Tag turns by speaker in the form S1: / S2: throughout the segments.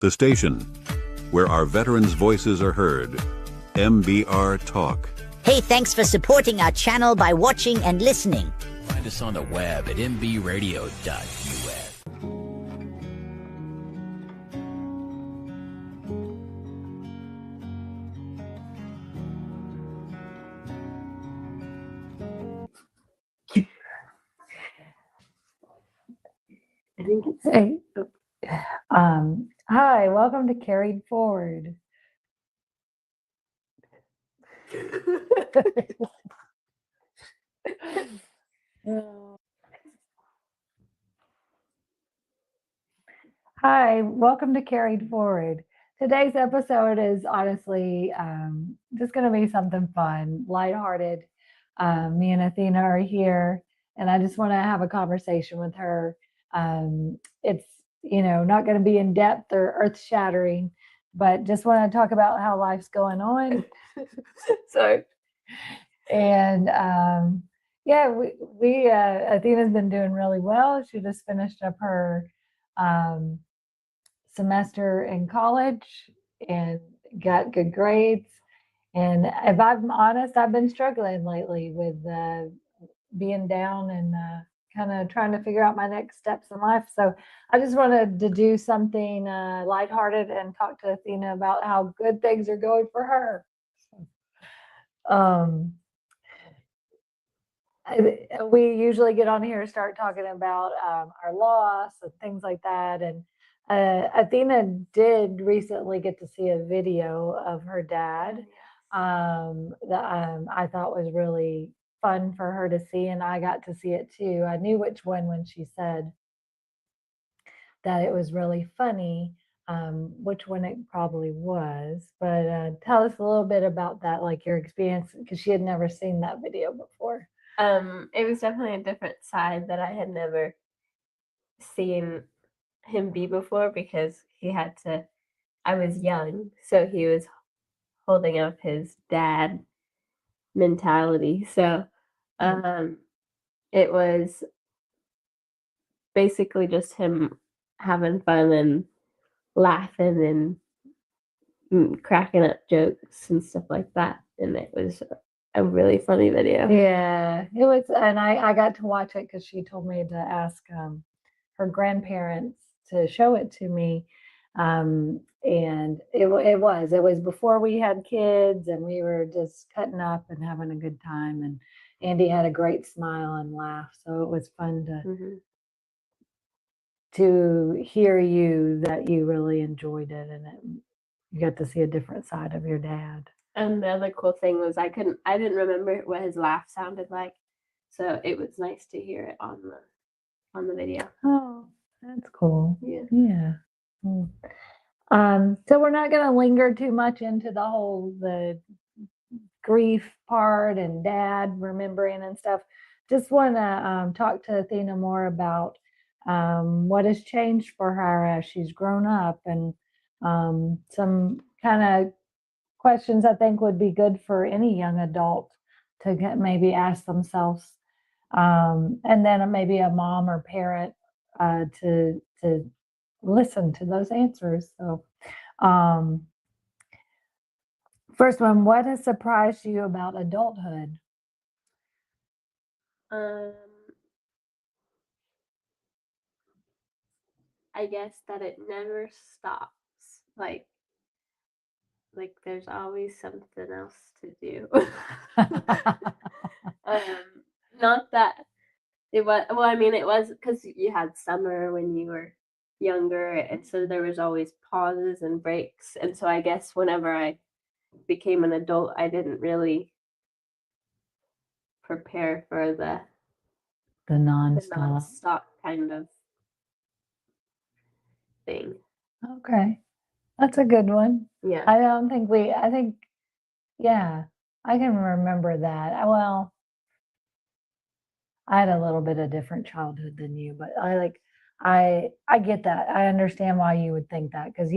S1: The station where our veterans' voices are heard. MBR Talk.
S2: Hey, thanks for supporting our channel by watching and listening.
S3: Find us on the web at mbradio.us.
S4: I think it's hey. Hi, welcome to Carried Forward. Hi, welcome to Carried Forward. Today's episode is honestly just going to be something fun, lighthearted. Me and Athena are here, and I just want to have a conversation with her. It's, not going to be in depth or earth shattering, but just want to talk about how life's going on. So, and we Athena's been doing really well. She just finished up her semester in college and got good grades. And if I'm honest, I've been struggling lately with being down and kind of trying to figure out my next steps in life. So I just wanted to do something lighthearted and talk to Athena about how good things are going for her. We usually get on here and start talking about our loss and things like that. And Athena did recently get to see a video of her dad that I thought was really fun for her to see, and I got to see it too. I knew which one when she said that it was really funny, which one it probably was. But tell us a little bit about that, like your experience, because she had never seen that video before.
S5: It was definitely a different side that I had never seen him be before, because I was young, so he was holding up his dad mentality. So it was basically just him having fun and laughing and cracking up jokes and stuff like that. And it was a really funny video.
S4: Yeah, it was. And I got to watch it because she told me to ask her grandparents to show it to me. And it was before we had kids, and we were just cutting up and having a good time. And Andy had a great smile and laugh. So it was fun to hear that you really enjoyed it, and you got to see a different side of your dad.
S5: And the other cool thing was I didn't remember what his laugh sounded like, so it was nice to hear it on the video.
S4: Oh, that's cool.
S5: Yeah.
S4: So we're not going to linger too much into the grief part and dad remembering and stuff. Just want to talk to Athena more about what has changed for her as she's grown up, and some kind of questions I think would be good for any young adult to maybe ask themselves, and then maybe a mom or parent to listen to those answers. So first one, what has surprised you about adulthood?
S5: I guess that it never stops. Like there's always something else to do. Not that it was, well, I mean, it was because you had summer when you were younger, and so there was always pauses and breaks. And so I guess whenever I became an adult, I didn't really prepare for the non-stop kind of thing.
S4: Okay, that's a good one.
S5: Yeah.
S4: Yeah, I can remember that. Well, I had a little bit of different childhood than you, but I get that. I understand why you would think that, because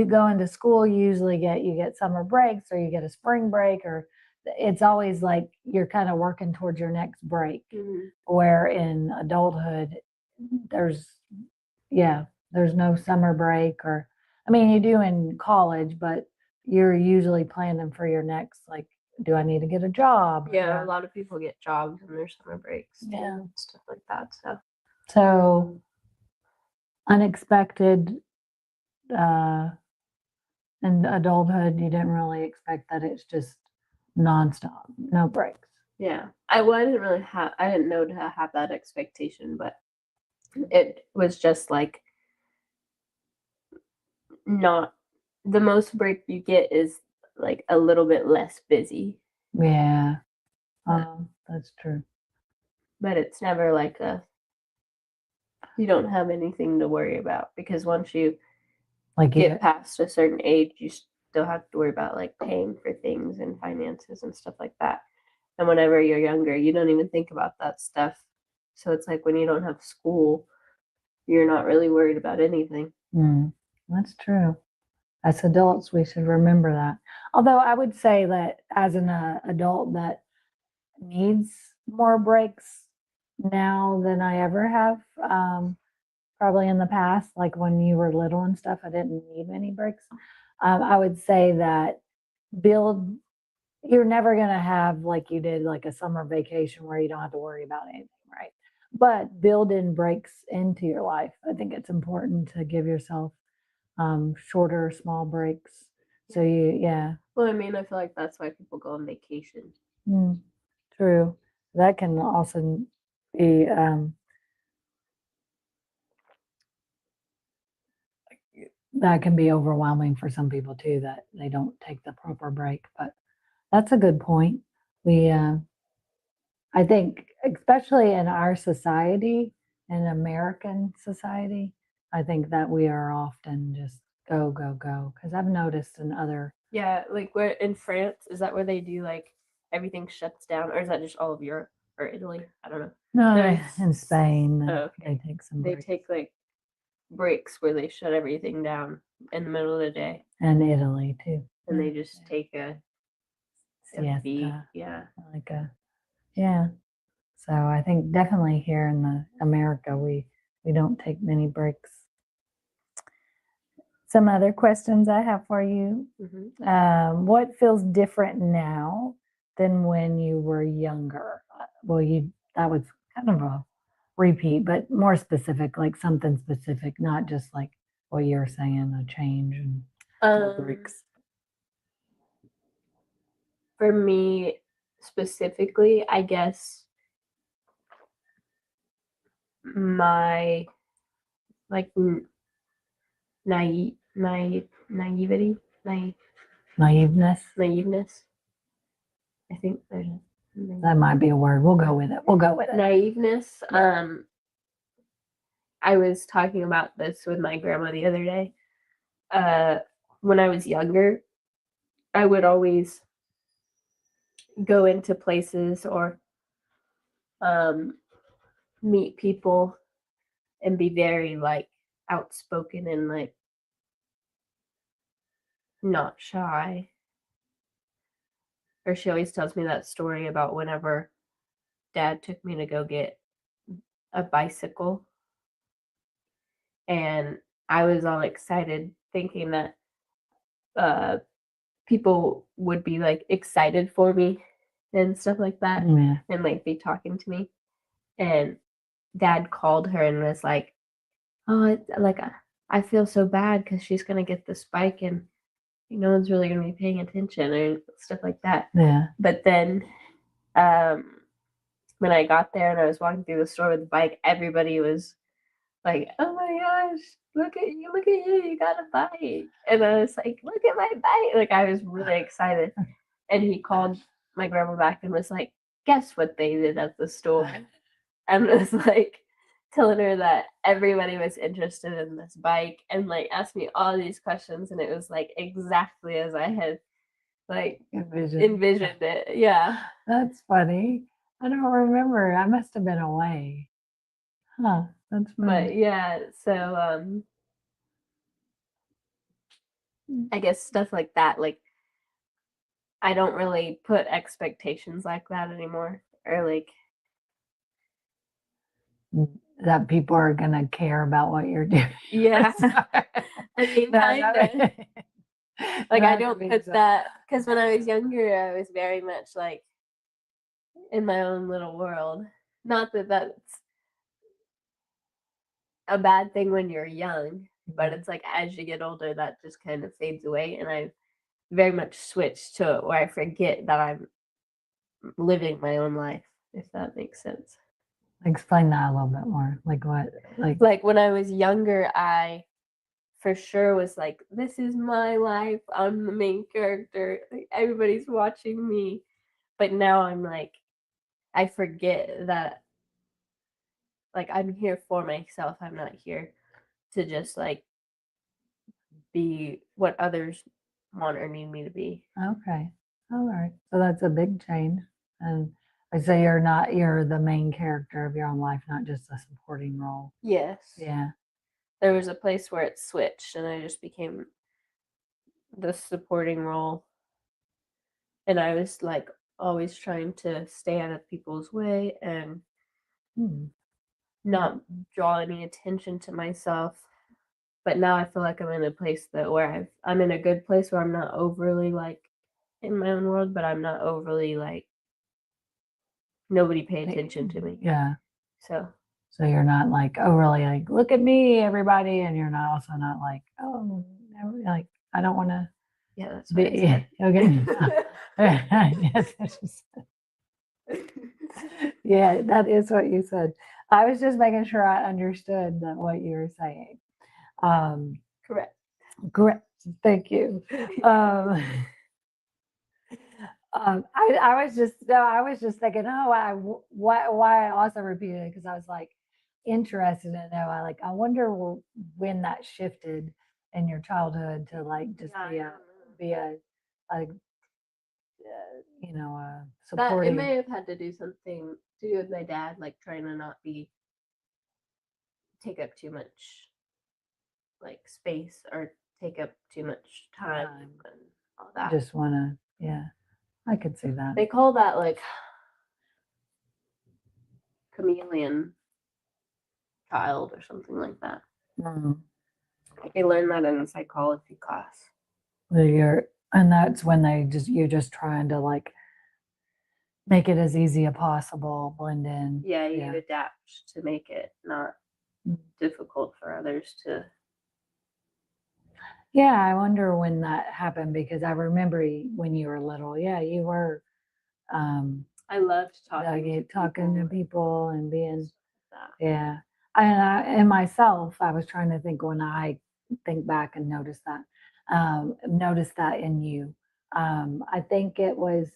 S4: going to school, you usually get summer breaks, or you get a spring break, or it's always like you're kind of working towards your next break. Where in adulthood, there's no summer break, or I mean, you do in college, but you're usually planning for your next, like, do I need to get a job?
S5: Yeah, a lot of people get jobs in their summer breaks too,
S4: Yeah.
S5: and stuff like that. So
S4: So unexpected in adulthood, you didn't really expect that it's just nonstop, no breaks.
S5: yeah, I didn't really have, I didn't know to have that expectation, but it was just like not the most break you get is like a little bit less busy,
S4: Yeah,
S5: But-
S4: that's true.
S5: but it's never like you don't have anything to worry about because once you
S4: Like you
S5: get past a certain age, you still have to worry about like paying for things and finances and stuff like that. And whenever you're younger, you don't even think about that stuff. So it's like when you don't have school, you're not really worried about anything.
S4: That's true. As adults, we should remember that. Although I would say that as an adult that needs more breaks now than I ever have. Probably in the past, like when you were little and stuff, I didn't need many breaks. I would say that you're never going to have like you did like a summer vacation where you don't have to worry about anything, right? But build in breaks into your life. I think it's important to give yourself shorter, small breaks. So yeah.
S5: Well, I mean, I feel like that's why people go on vacation.
S4: True. That can also be that can be overwhelming for some people too, that they don't take the proper break. But that's a good point. We I think especially in our society, in American society, I think that we are often just go, go, go. Because I've noticed in other
S5: Yeah, like where in France, is that where they do like everything shuts down, or is that just all of Europe or Italy? I don't know.
S4: no,
S5: There's-
S4: in Spain,
S5: Oh,
S4: they take some
S5: They
S4: breaks.
S5: take like breaks where they shut everything down in the middle of the day,
S4: And Italy too.
S5: and they
S4: Yeah.
S5: just take a beat.
S4: Siesta.
S5: Yeah.
S4: Like a yeah. So I think definitely here in the America we don't take many breaks. Some other questions I have for you. What feels different now than when you were younger? Well, that was kind of a repeat, but more specific, like something specific, not just like what you're saying, a change and breaks.
S5: For me specifically, I guess my like naivety,
S4: Naiveness.
S5: I think there's a
S4: That might be a word. We'll go with it. We'll go with it.
S5: naiveness. I was talking about this with my grandma the other day. When I was younger, I would always go into places or meet people and be very like outspoken and like not shy. Or she always tells me that story about whenever Dad took me to go get a bicycle. And I was all excited thinking that people would be like excited for me and stuff like that
S4: Yeah.
S5: and like be talking to me. And Dad called her and was like, "Oh, like I feel so bad because she's gonna get this bike and no one's really gonna be paying attention," or stuff like that.
S4: Yeah.
S5: But then when I got there and I was walking through the store with the bike, everybody was like, "Oh my gosh, look at you, you got a bike." And I was like, "Look at my bike." Like I was really excited. And he called my grandma back and was like, "Guess what they did at the store?" And was like telling her that everybody was interested in this bike and like asked me all these questions, and it was like exactly as I had like envisioned it. Yeah.
S4: That's funny. I don't remember. I must have been away. Huh. That's
S5: But
S4: funny.
S5: yeah, so I guess stuff like that, like I don't really put expectations like that anymore. Or like
S4: that people are gonna care about what you're doing.
S5: Yeah. I mean,
S4: No,
S5: kind of. Like, I don't put
S4: so.
S5: that, because when I was younger, I was very much like in my own little world. Not that that's a bad thing when you're young, but it's like as you get older, that just kind of fades away. And I very much switched to where I forget that I'm living my own life, if that makes sense.
S4: Explain that a little bit more. Like what?
S5: Like when I was younger, I for sure was like, this is my life. I'm the main character. Like, everybody's watching me. But now I'm like, I forget that, like, I'm here for myself. I'm not here to just like be what others want or need me to be.
S4: Okay. All right. So that's a big change. And I say you're the main character of your own life, not just a supporting role.
S5: Yes.
S4: Yeah.
S5: There was a place where it switched and I just became the supporting role. And I was like always trying to stay out of people's way and not draw any attention to myself. But now I feel like I'm in a place where I'm in a good place where I'm not overly like in my own world, but I'm not overly like nobody pay attention to me.
S4: Yeah.
S5: So
S4: you're not like overly like, look at me, everybody, and you're not also not like, oh, like I don't want to.
S5: Yeah, that's what
S4: be okay. Yes, that's just, yeah, that is what you said. I was just making sure I understood what you were saying.
S5: Correct.
S4: Great. Thank you. I was just thinking, oh, why I also repeated it because I was like interested to know. I wonder when that shifted in your childhood to like just be a you know,
S5: That it
S4: supporting.
S5: may have had to do something to do with my dad, like trying to not take up too much like space or take up too much time and all that.
S4: Just wanna, yeah, I could see that.
S5: They call that like chameleon child or something like that. I learned that in a psychology class.
S4: And that's when you're just trying to like make it as easy as possible, blend in.
S5: Yeah, you adapt to make it not difficult for others to.
S4: Yeah, I wonder when that happened because I remember when you were little. Yeah, you were.
S5: I loved talking
S4: to people and being. Yeah, and myself, I was trying to think when I think back and notice that in you. I think it was.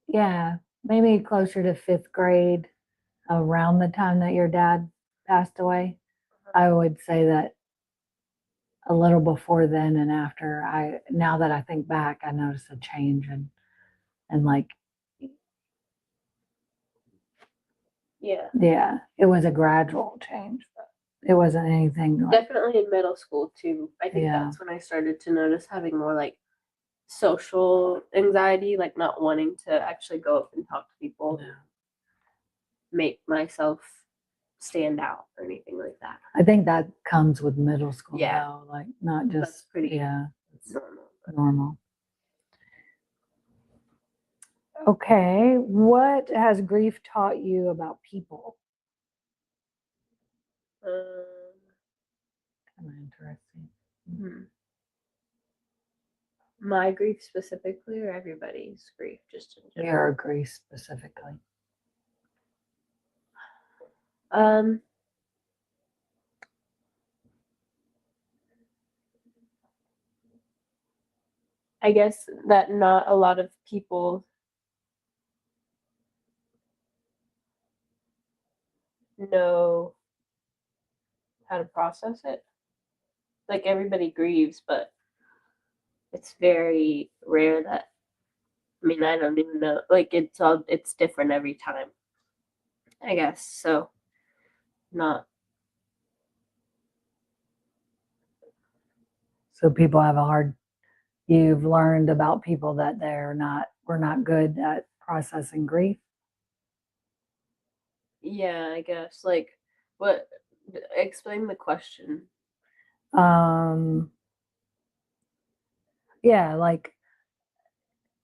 S4: Yeah, maybe closer to 5th grade, around the time that your dad passed away. I would say that a little before then and after. Now that I think back, I noticed a change and like, yeah, it was a gradual change. It wasn't anything like,
S5: definitely in middle school too. I think that's when I started to notice having more like social anxiety, like not wanting to actually go up and talk to people, make myself stand out or anything like that.
S4: I think that comes with middle school.
S5: Yeah,
S4: though, like not just
S5: that's pretty
S4: normal. Okay, what has grief taught you about people? Kind of interesting.
S5: My grief specifically, or everybody's grief, just in general?
S4: Your grief specifically.
S5: I guess that not a lot of people know how to process it. Like everybody grieves, but it's very rare that, I mean, I don't even know, like it's different every time, I guess. So
S4: people have you've learned about people that we're not good at processing grief.
S5: Yeah, I guess. Like, what? Explain the question.
S4: Um, yeah, like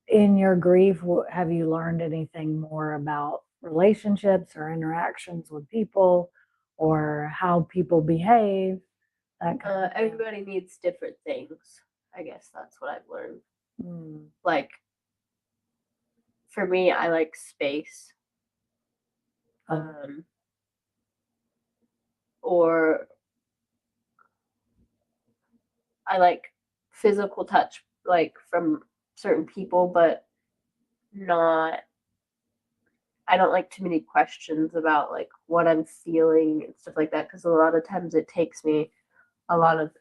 S4: in your grief, have you learned anything more about relationships or interactions with people or how people behave? That kind of thing.
S5: Everybody needs different things. I guess that's what I've learned.
S4: Mm.
S5: Like, for me, I like space.
S4: Oh.
S5: Or I like physical touch, like from certain people, but not. I don't like too many questions about like what I'm feeling and stuff like that because a lot of times it takes me a lot of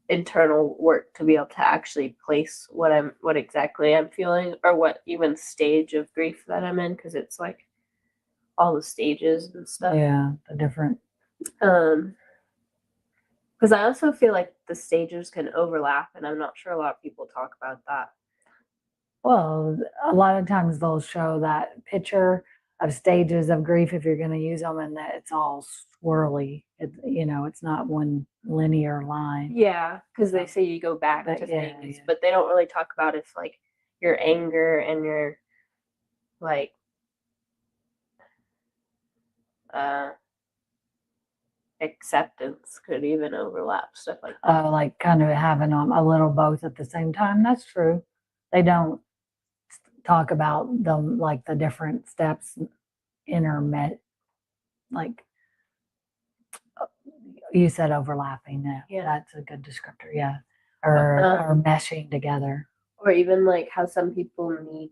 S5: internal work to be able to actually place what exactly I'm feeling or what even stage of grief that I'm in because it's like all the stages and stuff.
S4: Yeah, the different.
S5: Because I also feel like the stages can overlap, and I'm not sure a lot of people talk about that.
S4: Well, a lot of times they'll show that picture of stages of grief if you're going to use them, and that it's all swirly. It's not one linear line.
S5: Yeah, because they say you go back
S4: But
S5: to
S4: yeah,
S5: things,
S4: yeah.
S5: but they don't really talk about if like your anger and your like acceptance could even overlap, stuff like that.
S4: Like kind of having a little both at the same time. That's true. They don't talk about them like the different steps intermet, like you said, overlapping.
S5: Yeah.
S4: That's a good descriptor. Yeah, or meshing together.
S5: Or even like how some people need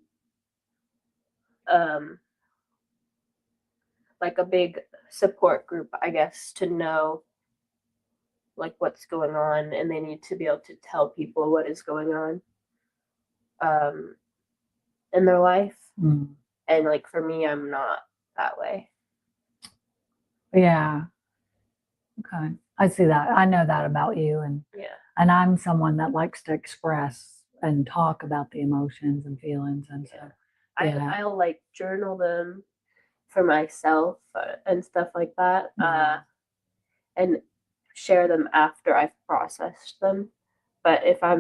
S5: like a big support group, I guess, to know like what's going on, and they need to be able to tell people what is going on in their life.
S4: Mm.
S5: And like for me, I'm not that way.
S4: Yeah. Okay. I see that. I know that about you, and
S5: Yeah.
S4: and I'm someone that likes to express and talk about the emotions and feelings, and so yeah.
S5: I'll like journal them for myself and stuff like that, and share them after I've processed them. But if I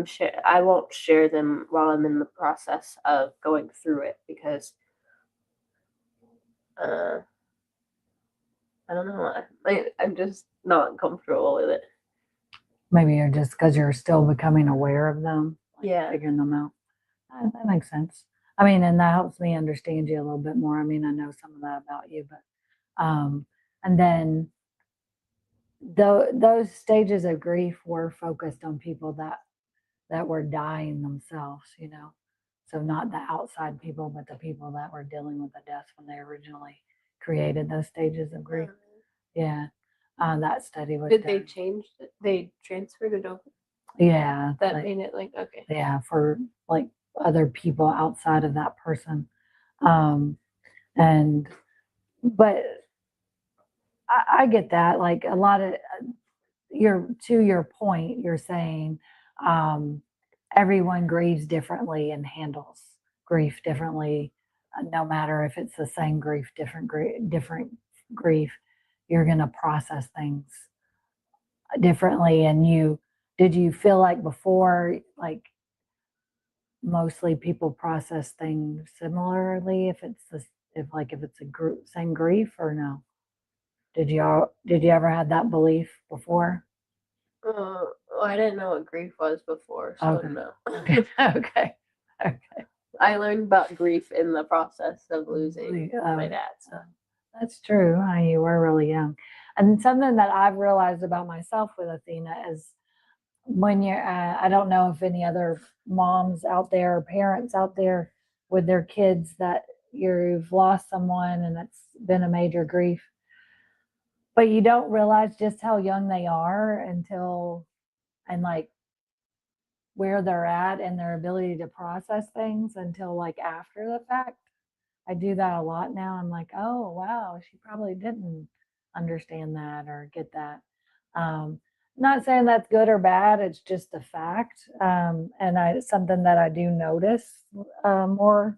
S5: won't share them while I'm in the process of going through it because I don't know. I'm just not comfortable with it.
S4: Maybe you're just because you're still becoming aware of them, like
S5: Yeah.
S4: figuring them out. That makes sense. I mean, and that helps me understand you a little bit more. I mean, I know some of that about you, but and then those stages of grief were focused on people that were dying themselves, so not the outside people, but the people that were dealing with the death when they originally created those stages of grief. Yeah, that study was.
S5: Did they change it? They transferred it over.
S4: Yeah,
S5: that made it like okay.
S4: Yeah, for like other people outside of that person, and but I get that. Like a lot of to your point, you're saying everyone grieves differently and handles grief differently, no matter if it's the same grief, different grief. You're going to process things differently. And did you feel like before, like mostly people process things similarly? If it's a group same grief or no? Did you ever have that belief before?
S5: Well, I didn't know what grief was before, so
S4: Okay.
S5: no.
S4: Okay.
S5: I learned about grief in the process of losing my dad. So
S4: that's true. You were really young. And something that I've realized about myself with Athena is when you're, I don't know if any other moms out there or parents out there with their kids that you've lost someone and it's been a major grief, but you don't realize just how young they are and like where they're at and their ability to process things until like after the fact. I do that a lot now. I'm like, oh wow, she probably didn't understand that or get that. Not saying that's good or bad. It's just a fact, and it's something that I do notice more.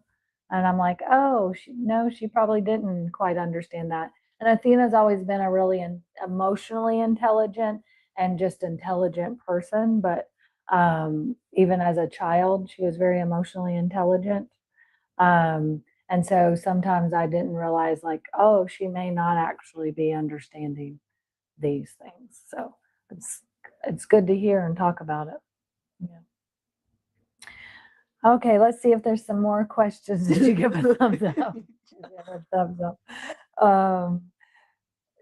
S4: And I'm like, oh, no, she probably didn't quite understand that. And Athena's always been a really emotionally intelligent and just intelligent person. But even as a child, she was very emotionally intelligent. And so sometimes I didn't realize, like, oh, she may not actually be understanding these things. So it's good to hear and talk about it. Yeah. Okay, let's see if there's some more questions. Did you give a thumbs up? Did you give a thumbs up?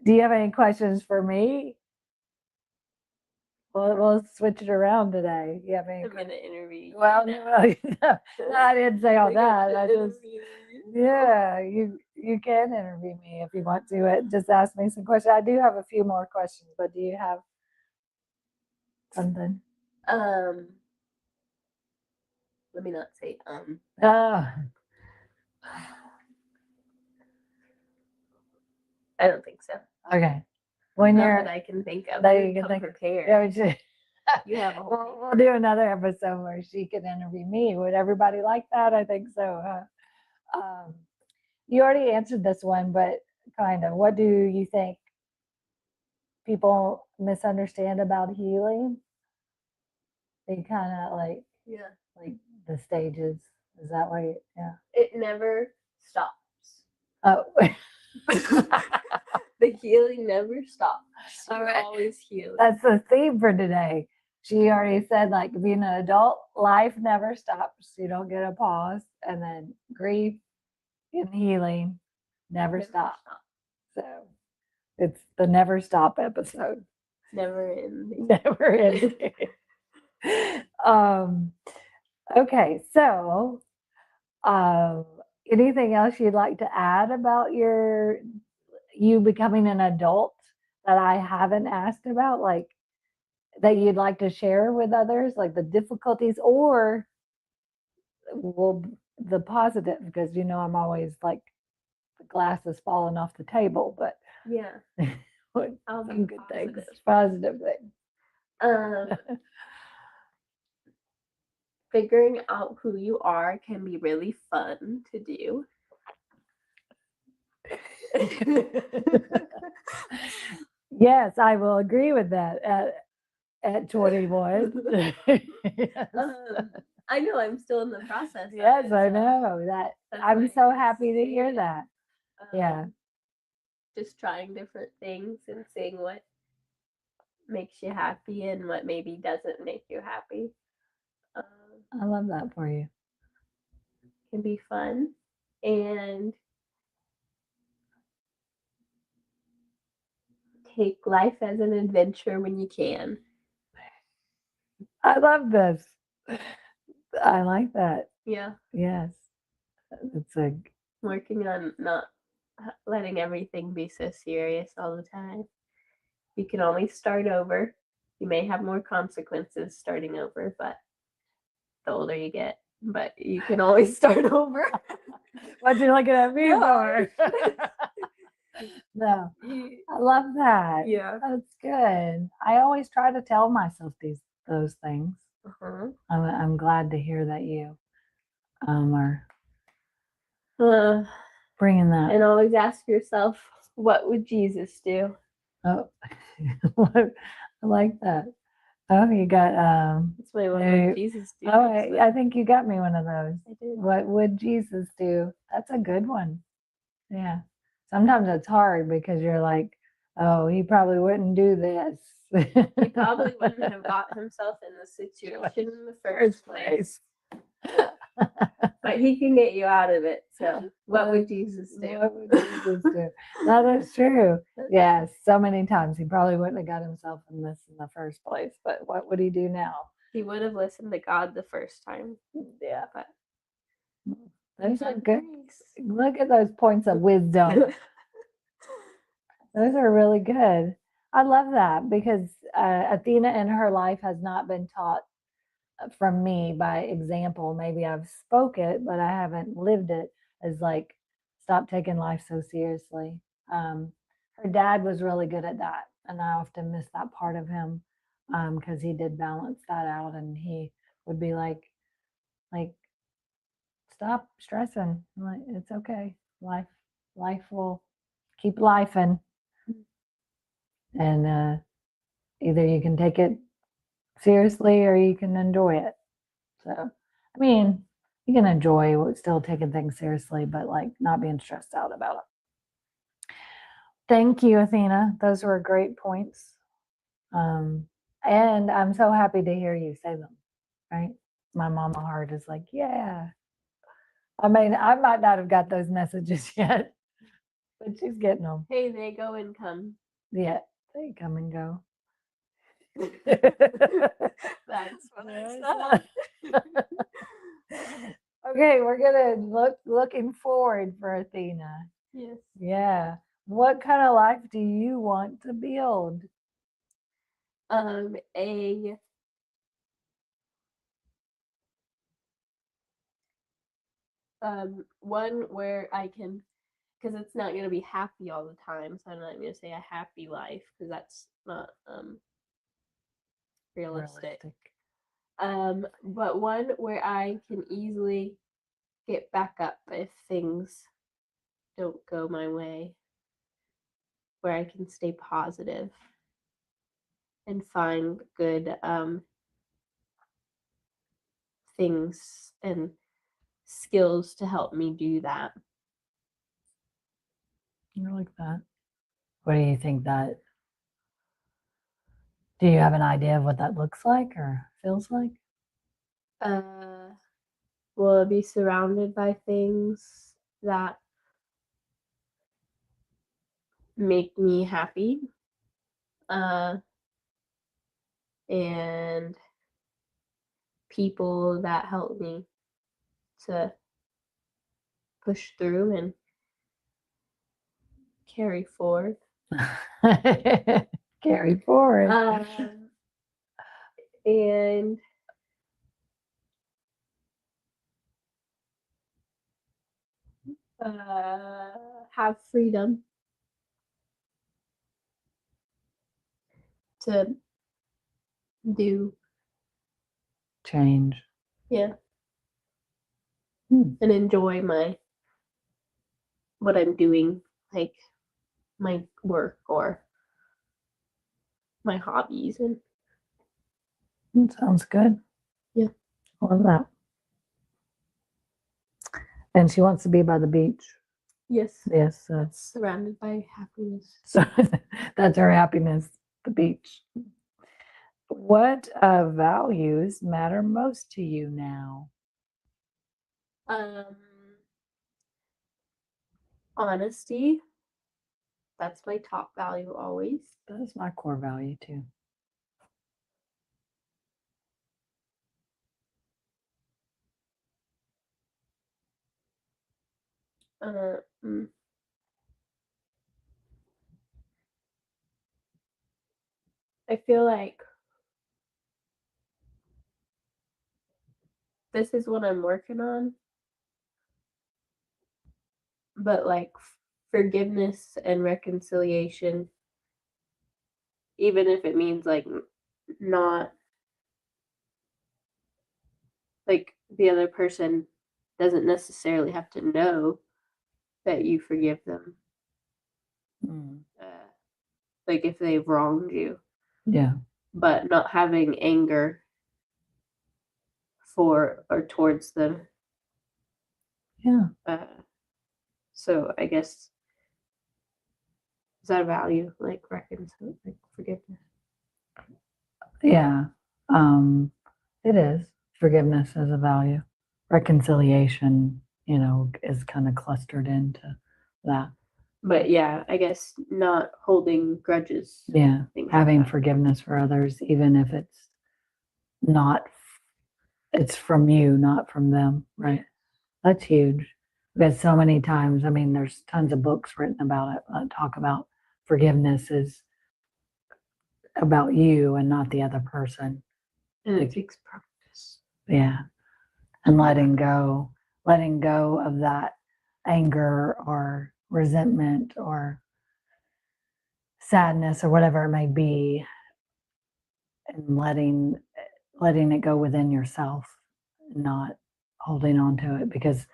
S4: Do you have any questions for me? We'll switch it around today. You have any?
S5: I'm gonna interview you.
S4: Well, no, I didn't say all that. I just, yeah, you can interview me if you want to. Just ask me some questions. I do have a few more questions, but do you have something?
S5: Let me not say
S4: Oh,
S5: I don't think so.
S4: okay. When
S5: Not
S4: you're,
S5: that I can think of.
S4: that
S5: I
S4: you
S5: didn't
S4: can
S5: come
S4: think-
S5: prepared.
S4: yeah, we should-
S5: You have a whole
S4: we'll do another episode where she can interview me. Would everybody like that? I think so. Huh? You already answered this one, but kind of. What do you think people misunderstand about healing? They kind of
S5: Yeah.
S4: like the stages. Is that why? Yeah.
S5: It never stops.
S4: Oh.
S5: The healing never stops.
S4: All
S5: You're
S4: right.
S5: always healing.
S4: That's the theme for today. She already said, like, being an adult, life never stops. You don't get a pause. And then grief and healing never stop. So it's the never stop episode.
S5: Never ending.
S4: Never ending. Okay, so anything else you'd like to add about you becoming an adult that I haven't asked about, like that you'd like to share with others, like the difficulties or the positive? Because I'm always like the glass is falling off the table, but
S5: Yeah.
S4: what
S5: I'll
S4: some
S5: be
S4: good things,
S5: positive.
S4: positive things.
S5: Figuring out who you are can be really fun to do.
S4: Yes, I will agree with that at 21. Yes.
S5: I know I'm still in the process. of
S4: Yes,
S5: it,
S4: I
S5: so
S4: know that.
S5: that's
S4: I'm
S5: why
S4: so
S5: I
S4: happy to
S5: say
S4: hear
S5: it.
S4: that. Yeah.
S5: Just trying different things and seeing what makes you happy and what maybe doesn't make you happy.
S4: I love that for you.
S5: Can be fun and take life as an adventure when you can.
S4: I love this. I like that.
S5: Yeah,
S4: Yes. It's a
S5: working on not letting everything be so serious all the time. You can always start over. You may have more consequences starting over, but the older you get, but you can always start over.
S4: what you looking at me
S5: No.
S4: for? No, I love that.
S5: Yeah.
S4: That's good. I always try to tell myself those things.
S5: Uh-huh.
S4: I'm glad to hear that you are
S5: Uh,
S4: bringing that.
S5: and always ask yourself, what would Jesus do?
S4: Oh, I like that. Oh, you got
S5: That's my what
S4: Hey,
S5: would Jesus do?
S4: oh,
S5: next,
S4: I think you got me one of those.
S5: I did.
S4: What would Jesus do? That's a good one. Yeah. Sometimes it's hard because you're like, oh, he probably wouldn't do this.
S5: He probably wouldn't have got himself in the situation in the first place. But he can get you out of it. So what would Jesus do?
S4: What would Jesus do? That is true. Yes, so many times he probably wouldn't have got himself in this in the first place. But what would he do now?
S5: He would have listened to God the first time.
S4: Yeah,
S5: But
S4: those are
S5: found
S4: good.
S5: grace.
S4: Look at those points of wisdom. Those are really good. I love that because Athena in her life has not been taught from me by example. Maybe I've spoke it, but I haven't lived it. As like, stop taking life so seriously. Her dad was really good at that, and I often miss that part of him because he did balance that out, and he would be like, stop stressing. Like, it's okay. Life will keep lifing. And either you can take it seriously or you can enjoy it. So, I mean, you can enjoy still taking things seriously, but like not being stressed out about it. Thank you, Athena. Those were great points. And I'm so happy to hear you say them, right? My mama heart is like, yeah. I mean, I might not have got those messages yet, but she's getting them.
S5: Hey, they go and come.
S4: Yeah, they come and go.
S5: That's what I said.
S4: Okay, we're gonna looking forward for Athena.
S5: Yes.
S4: Yeah. What kind of life do you want to build?
S5: A one where I can, because it's not going to be happy all the time, so I'm not going to say a happy life because that's not realistic. But one where I can easily get back up if things don't go my way, where I can stay positive and find good things and skills to help me do that.
S4: I like that. What do you think that? Do you have an idea of what that looks like or feels like?
S5: Will be surrounded by things that make me happy, and people that help me to push through and carry forward.
S4: Carry forward.
S5: And have freedom to do
S4: Change.
S5: Yeah.
S4: Hmm.
S5: And enjoy what I'm doing, like my work or my hobbies. And
S4: Sounds good.
S5: Yeah.
S4: Love that. And she wants to be by the beach.
S5: Yes.
S4: Yes, that's
S5: Surrounded by happiness.
S4: so that's her happiness, the beach. What values matter most to you now?
S5: Honesty. That's my top value always.
S4: That's my core value too.
S5: I feel like this is what I'm working on, but like forgiveness and reconciliation, even if it means like not like the other person doesn't necessarily have to know that you forgive them. Like if they've wronged you.
S4: Yeah.
S5: But not having anger for or towards them.
S4: Yeah.
S5: So I guess, is that a value, like reconcile, like forgiveness?
S4: Yeah. It is. Forgiveness is a value. Reconciliation, is kind of clustered into that.
S5: But yeah, I guess not holding grudges.
S4: Yeah. Having
S5: like
S4: forgiveness for others, even if it's from you, not from them. Right. That's huge. Because so many times, I mean, there's tons of books written about it that talk about forgiveness is about you and not the other person.
S5: And it takes practice.
S4: Yeah. And letting go of that anger or resentment or sadness or whatever it may be, and letting it go within yourself, not holding on to it, because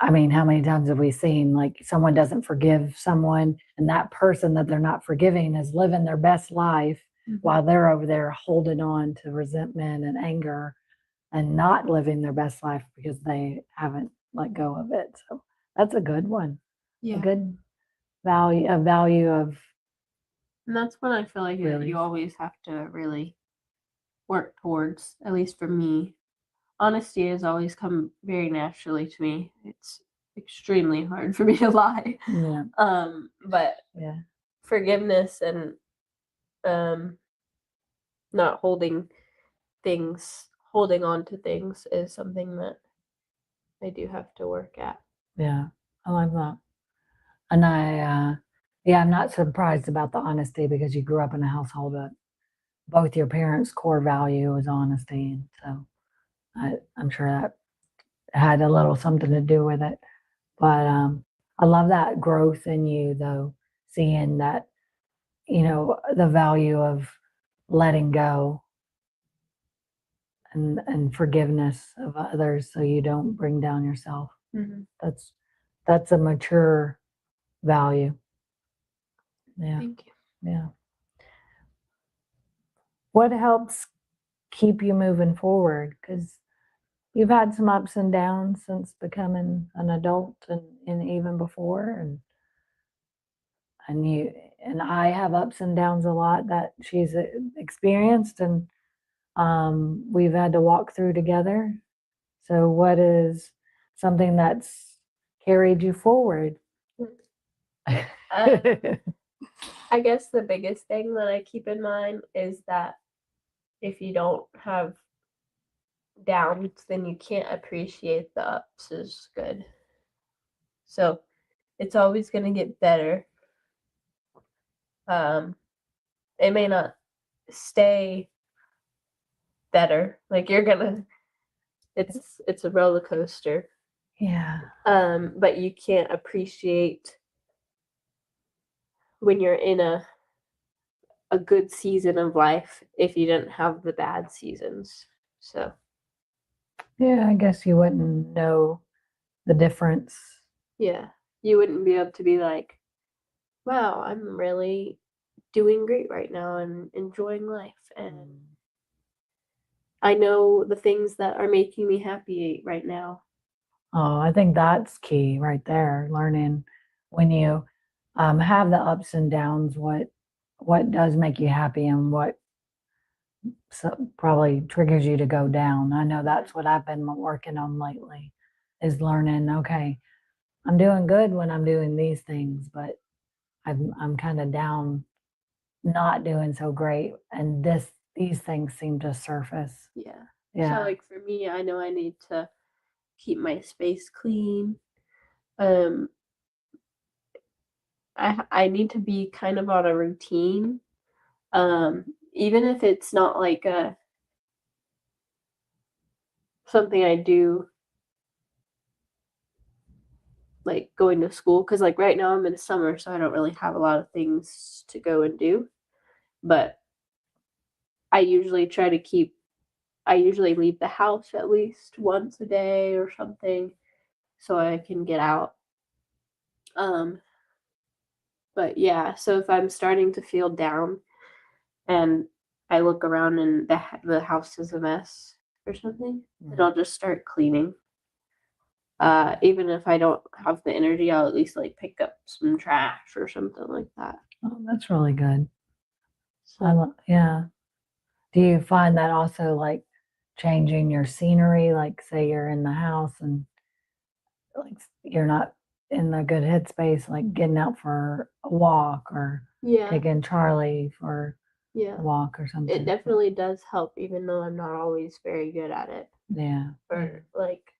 S4: I mean, how many times have we seen like someone doesn't forgive someone and that person that they're not forgiving is living their best life while they're over there holding on to resentment and anger and not living their best life because they haven't let go of it. So that's a good one.
S5: Yeah.
S4: A good value of
S5: And that's when I feel like
S4: Really?
S5: you always have to really work towards, at least for me. Honesty has always come very naturally to me. It's extremely hard for me to lie.
S4: yeah,
S5: But
S4: yeah,
S5: forgiveness and not holding on to things is something that I do have to work at.
S4: yeah. I like that. And yeah, I'm not surprised about the honesty because you grew up in a household that both your parents' core value was honesty. And so I'm sure that had a little something to do with it. But I love that growth in you, though, seeing that, the value of letting go and forgiveness of others so you don't bring down yourself. That's a mature value. Yeah.
S5: Thank you.
S4: Yeah. What helps keep you moving forward? Because you've had some ups and downs since becoming an adult and even before, and I have ups and downs a lot that she's experienced, and we've had to walk through together. So what is something that's carried you forward?
S5: I guess the biggest thing that I keep in mind is that if you don't have downs, then you can't appreciate the ups as good. So it's always going to get better. It may not stay better. Like it's a roller coaster.
S4: Yeah.
S5: But you can't appreciate when you're in a good season of life if you didn't have the bad seasons. So
S4: Yeah, I guess you wouldn't know the difference.
S5: yeah, you wouldn't be able to be like, wow, I'm really doing great right now and enjoying life, and I know the things that are making me happy right now.
S4: Oh, I think that's key right there. Learning when you have the ups and downs, what does make you happy and what probably triggers you to go down. I know that's what I've been working on lately, is learning. Okay, I'm doing good when I'm doing these things, but I'm kind of down, not doing so great, and these things seem to surface.
S5: Yeah.
S4: Yeah.
S5: So like for me, I know I need to keep my space clean. I need to be kind of on a routine. Even if it's not like something I do like going to school, because like right now I'm in summer, so I don't really have a lot of things to go and do. But I usually leave the house at least once a day or something so I can get out. But yeah, so if I'm starting to feel down and I look around and the house is a mess or something, then I'll just start cleaning. Even if I don't have the energy, I'll at least like pick up some trash or something like that.
S4: Oh, that's really good.
S5: So,
S4: Yeah. Do you find that also like changing your scenery? Like, say you're in the house and like you're not in a good headspace, like getting out for a walk or
S5: yeah,
S4: taking Charlie for
S5: yeah,
S4: a walk or something.
S5: it definitely does help, even though I'm not always very good at it
S4: Yeah.
S5: or like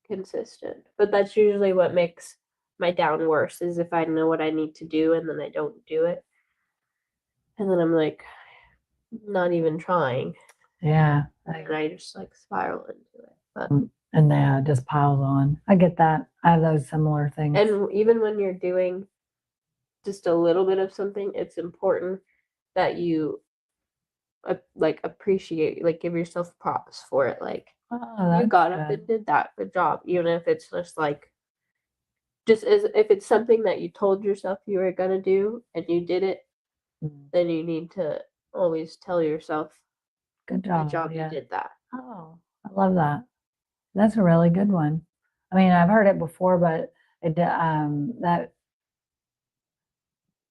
S5: consistent. But that's usually what makes my down worse, is if I know what I need to do and then I don't do it. And then I'm like not even trying.
S4: Yeah.
S5: And I just like spiral into it. But
S4: And yeah, it just piles on. I get that. I have those similar things.
S5: and even when you're doing just a little bit of something, it's important that you like appreciate, like give yourself props for it. Like
S4: Oh,
S5: You
S4: that's
S5: got up
S4: good.
S5: and did that. Good job. Even if it's just like, just as if it's something that you told yourself you were gonna do and you did it,
S4: Mm.
S5: then you need to always tell yourself,
S4: Good
S5: good
S4: job.
S5: job, you
S4: Yeah.
S5: did that.
S4: Oh, I love that. That's a really good one. I mean, I've heard it before, but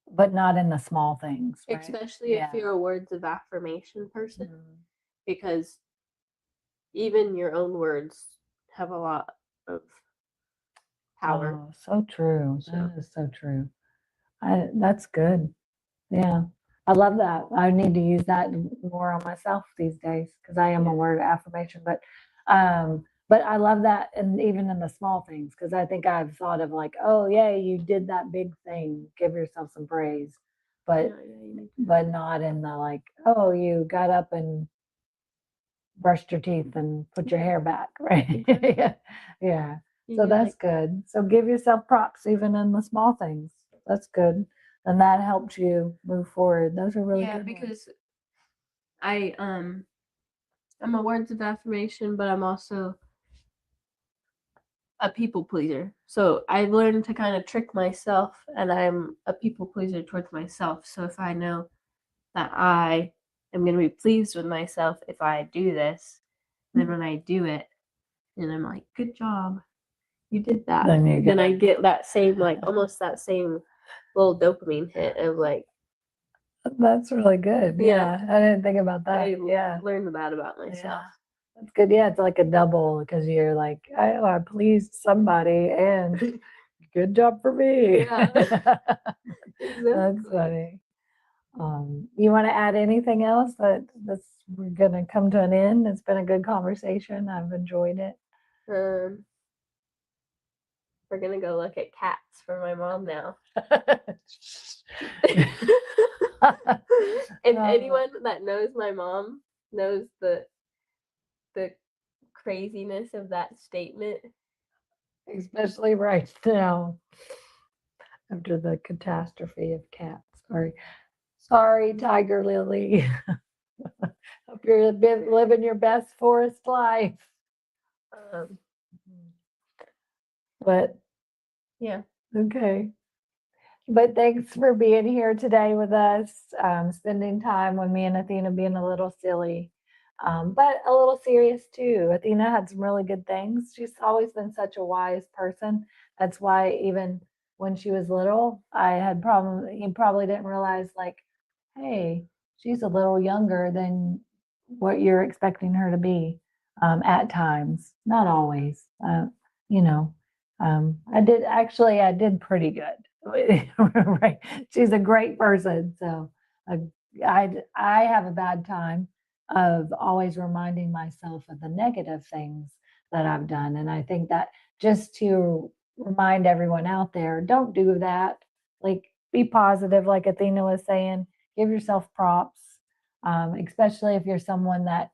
S4: but not in the small things, right?
S5: Especially if
S4: Yeah.
S5: you're a words of affirmation person,
S4: Mm.
S5: because even your own words have a lot of power.
S4: Oh, so true.
S5: So,
S4: That is so true. That's good. Yeah. I love that. I need to use that more on myself these days because I am a
S5: Yeah.
S4: word of affirmation. But I love that, and even in the small things, because I think I've thought of like, oh yeah, you did that big thing. Give yourself some praise, but
S5: yeah, you need to.
S4: but not in the like, oh, you got up and brushed your teeth and put your hair back, right?
S5: Exactly.
S4: Yeah. Yeah.
S5: You
S4: So
S5: need,
S4: that's
S5: like,
S4: good. So give yourself props even in the small things. That's good. And that helps you move forward. Those are really
S5: yeah,
S4: good ones.
S5: because I'm a words of affirmation, but I'm also a people pleaser. So I've learned to kind of trick myself, and I'm a people pleaser towards myself. So if I know that I am going to be pleased with myself if I do this, then when I do it, and I'm like, good job, you did that. Then I get that same, like, almost that same little dopamine hit of like,
S4: That's really good.
S5: Yeah.
S4: Yeah. I didn't think about that.
S5: I
S4: Yeah.
S5: learned that about myself.
S4: Yeah. That's good. Yeah. It's like a double because you're like, I pleased somebody and good job for me.
S5: Yeah.
S4: That's
S5: Exactly.
S4: funny. You want to add anything else we're gonna come to an end? It's been a good conversation. I've enjoyed it.
S5: We're gonna go look at cats for my mom now. And anyone that knows my mom knows the craziness of that statement.
S4: Especially right now after the catastrophe of cats. Sorry, Tiger Lily. Hope you're living your best forest life.
S5: Um,
S4: But
S5: yeah.
S4: okay. But thanks for being here today with us, spending time with me and Athena being a little silly, but a little serious too. Athena had some really good things. She's always been such a wise person. That's why even when she was little, I had problems. He probably didn't realize, like, hey, she's a little younger than what you're expecting her to be at times. Not always, you know. I did pretty good. Right. She's a great person. So uh, I have a bad time of always reminding myself of the negative things that I've done. And I think that just to remind everyone out there, don't do that. Like, be positive, like Athena was saying, give yourself props, especially if you're someone that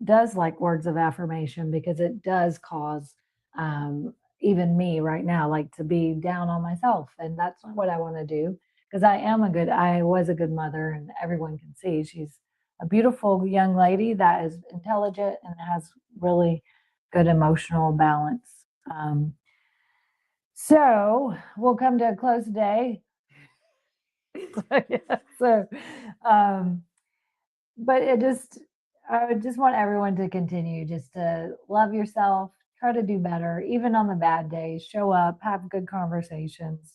S4: does like words of affirmation, because it does cause um, even me right now, like, to be down on myself. And that's not what I want to do, because I was a good mother, and everyone can see she's a beautiful young lady that is intelligent and has really good emotional balance. So we'll come to a close today. Yeah, so, um, but I just want everyone to continue just to love yourself, try to do better, even on the bad days, show up, have good conversations.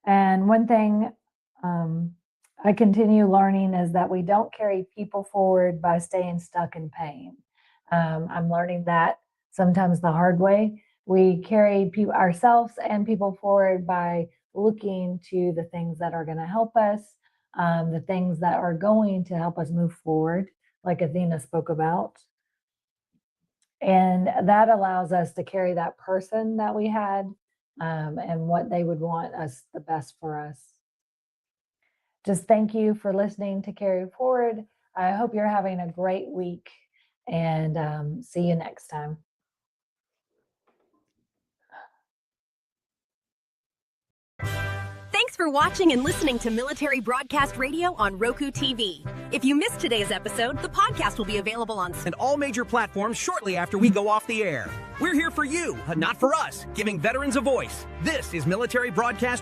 S4: And one thing I continue learning is that we don't carry people forward by staying stuck in pain. I'm learning that sometimes the hard way. We carry ourselves and people forward by looking to the things that are going to help us, the things that are going to help us move forward, like Athena spoke about. And that allows us to carry that person that we had, and what they would want us the best for us. Just thank you for listening to Carry Forward. I hope you're having a great week, and see you next time.
S6: Thanks Thanks for watching and listening to Military Broadcast Radio on Roku TV. If you missed today's episode, the podcast will be available on
S7: and all major platforms shortly after we go off the air. We're here for you, not for us, giving veterans a voice. This is Military Broadcast Radio.